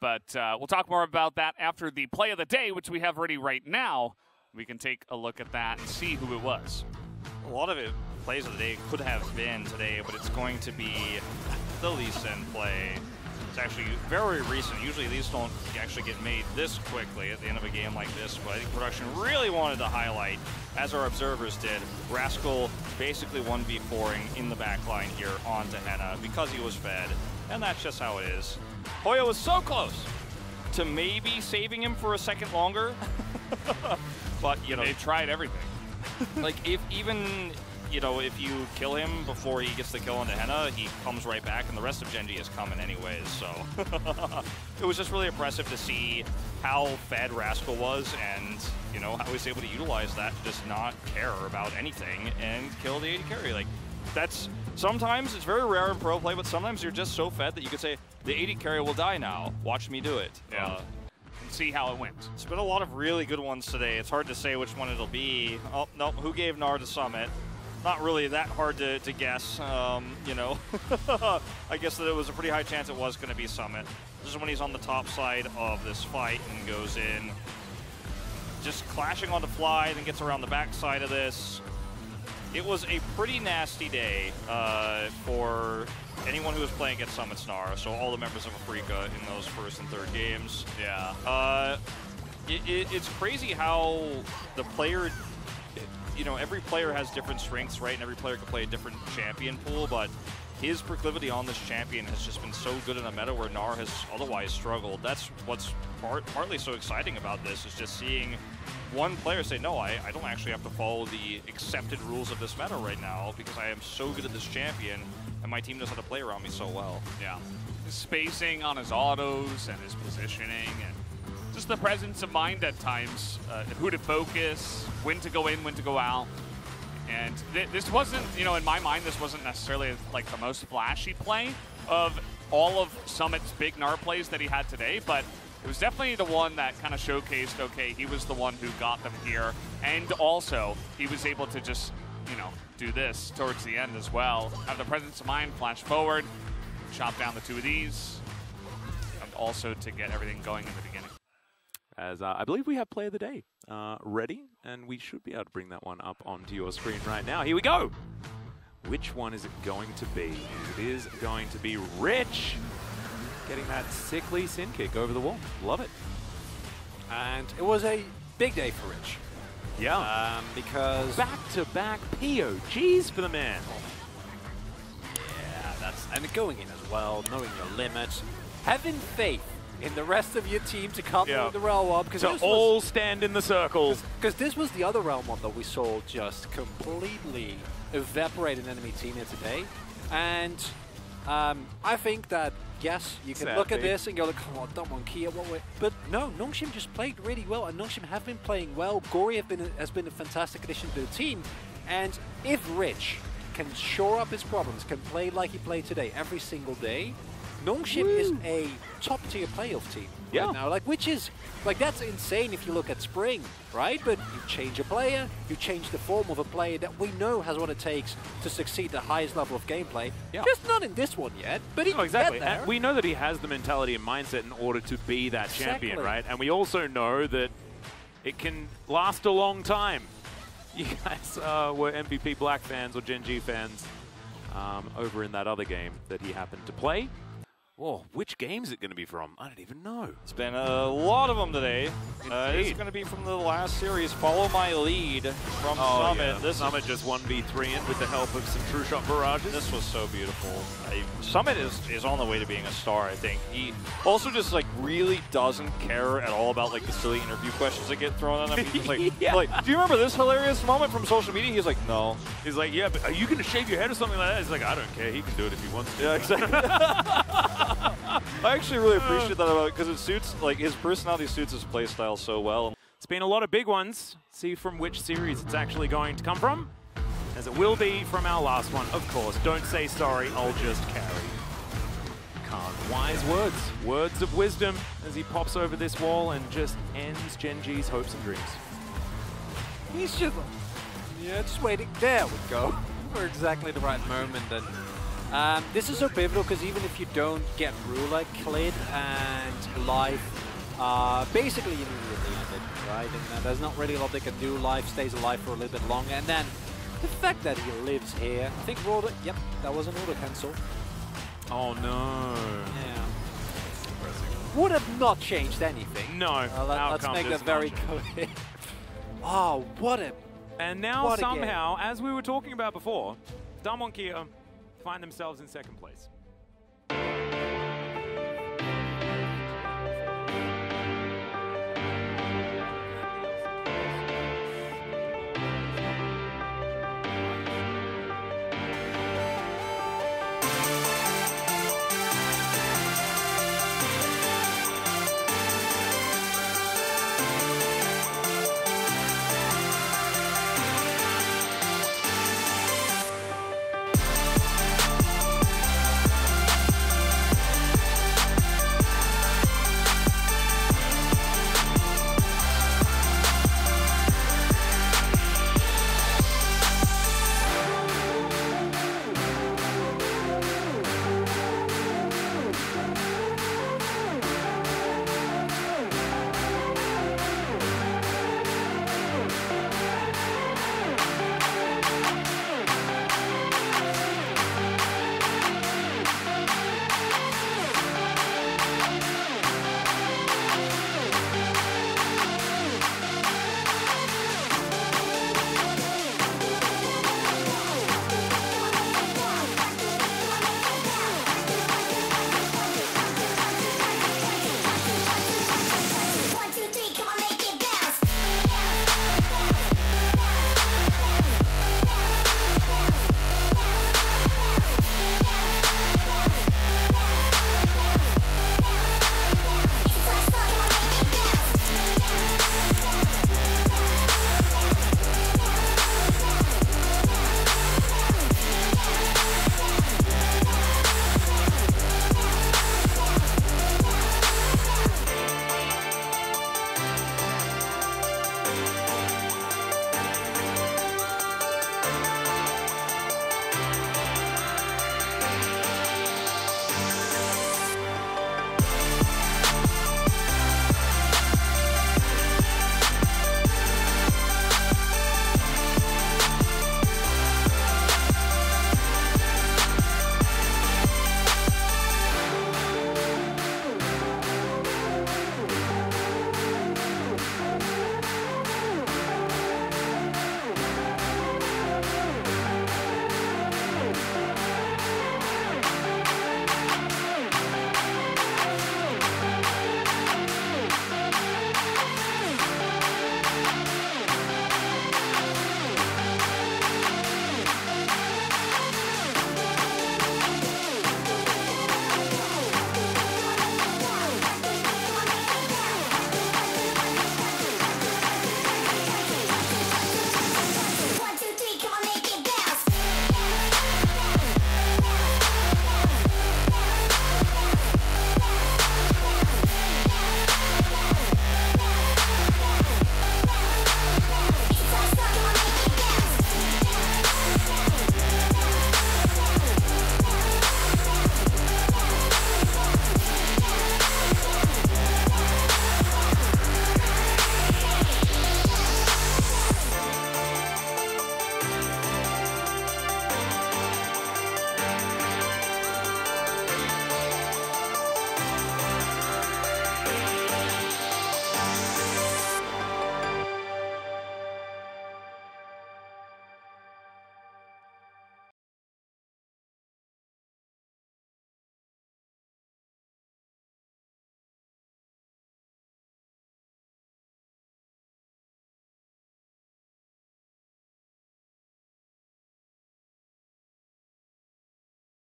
But we'll talk more about that after the play of the day, which we have ready right now. We can take a look at that and see who it was. A lot of it, plays of the day could have been today, but it's going to be the Lee Sin play. It's actually very recent. Usually these don't actually get made this quickly at the end of a game like this, but I think production really wanted to highlight, as our observers did, Rascal basically 1v4ing in the back line here onto Henna because he was fed, and that's just how it is. Hoya was so close to maybe saving him for a second longer, but, you know, they tried everything. Like, if you kill him before he gets the kill onto Henna, he comes right back, and the rest of Genji is coming anyways, so. It was just really impressive to see how fed Rascal was, and, you know, how he's able to utilize that to just not care about anything and kill the AD carry. Like, that's, sometimes it's very rare in pro play, but sometimes you're just so fed that you could say, the AD carry will die now, watch me do it. Yeah. And see how it went. It's been a lot of really good ones today. It's hard to say which one it'll be. Oh, no, who gave Gnar to Summit? Not really that hard to guess, you know. I guess that it was a pretty high chance it was going to be Summit. This is when he's on the top side of this fight and goes in. Just clashing on the fly, then gets around the back side of this. It was a pretty nasty day for anyone who was playing against Summit Gnar, so all the members of Afrika in those first and third games. Yeah. It's crazy how the player, you know, every player has different strengths, right? And every player can play a different champion pool, but his proclivity on this champion has just been so good in a meta where Gnar has otherwise struggled. That's what's partly so exciting about this, is just seeing one player say, no, I don't actually have to follow the accepted rules of this meta right now because I am so good at this champion and my team knows how to play around me so well. Yeah. His spacing on his autos and his positioning and just the presence of mind at times, who to focus, when to go in, when to go out. And this wasn't, you know, in my mind, this wasn't necessarily like the most flashy play of all of Summit's big Gnar plays that he had today, but it was definitely the one that kind of showcased, okay, he was the one who got them here. And also, he was able to just, you know, do this towards the end as well. Have the presence of mind, flash forward, chop down the two of these, and also to get everything going in the beginning. As I believe we have Play of the Day ready, and we should be able to bring that one up onto your screen right now. Here we go! Which one is it going to be? It is going to be Rich! Getting that sickly Sin kick over the wall. Love it. And it was a big day for Rich. Yeah. Because back-to-back POGs for the man. Yeah, and going in as well, knowing your limits, having faith in the rest of your team to come with the realm up. To all stand in the circle. Because this was the other realm up that we saw just completely evaporate an enemy team here today. And I think that, yes, you can look at this and go, like, oh, don't want Kia, but no, Nongshim just played really well, and Nongshim have been playing well. Gory has been a fantastic addition to the team, and if Rich can shore up his problems, can play like he played today every single day, Nongshim is a top-tier playoff team right now, which is, that's insane if you look at Spring, right? But you change a player, you change the form of a player that we know has what it takes to succeed at the highest level of gameplay. Yeah. Just not in this one yet, but he can get there. And we know that he has the mentality and mindset in order to be that champion, right? And we also know that it can last a long time. You guys were MVP Black fans or Gen G fans over in that other game that he happened to play. Whoa, which game is it going to be from? I don't even know. It's been a lot of them today. It's going to be from the last series, Follow My Lead from Summit. Yeah. Summit just 1v3 in with the help of some true shot barrages. This was so beautiful. Summit is on the way to being a star, I think. He also just really doesn't care at all about the silly interview questions that get thrown at him. He's just like, do you remember this hilarious moment from social media? He's like, no. He's like, yeah, but are you going to shave your head or something like that? He's like, I don't care. He can do it if he wants to. Yeah, exactly. I actually really appreciate that about it because it suits, his personality suits his playstyle so well. It's been a lot of big ones. See from which series it's actually going to come from, as it will be from our last one, of course. Don't say sorry, I'll just carry. Can't. Wise words. Words of wisdom as he pops over this wall and just ends Gen G's hopes and dreams. He's just waiting. There we go. For exactly the right moment. And This is so pivotal because even if you don't get ruler cleared and life, basically immediately ended, right? And there's not really a lot they can do. Life stays alive for a little bit longer, and then the fact that he lives here, I think order. Yep, that was an order cancel. Oh no. Yeah. Would have not changed anything. No. Let's make that very clear. Oh, what a... And now somehow, as we were talking about before, Damwon Kia find themselves in second place.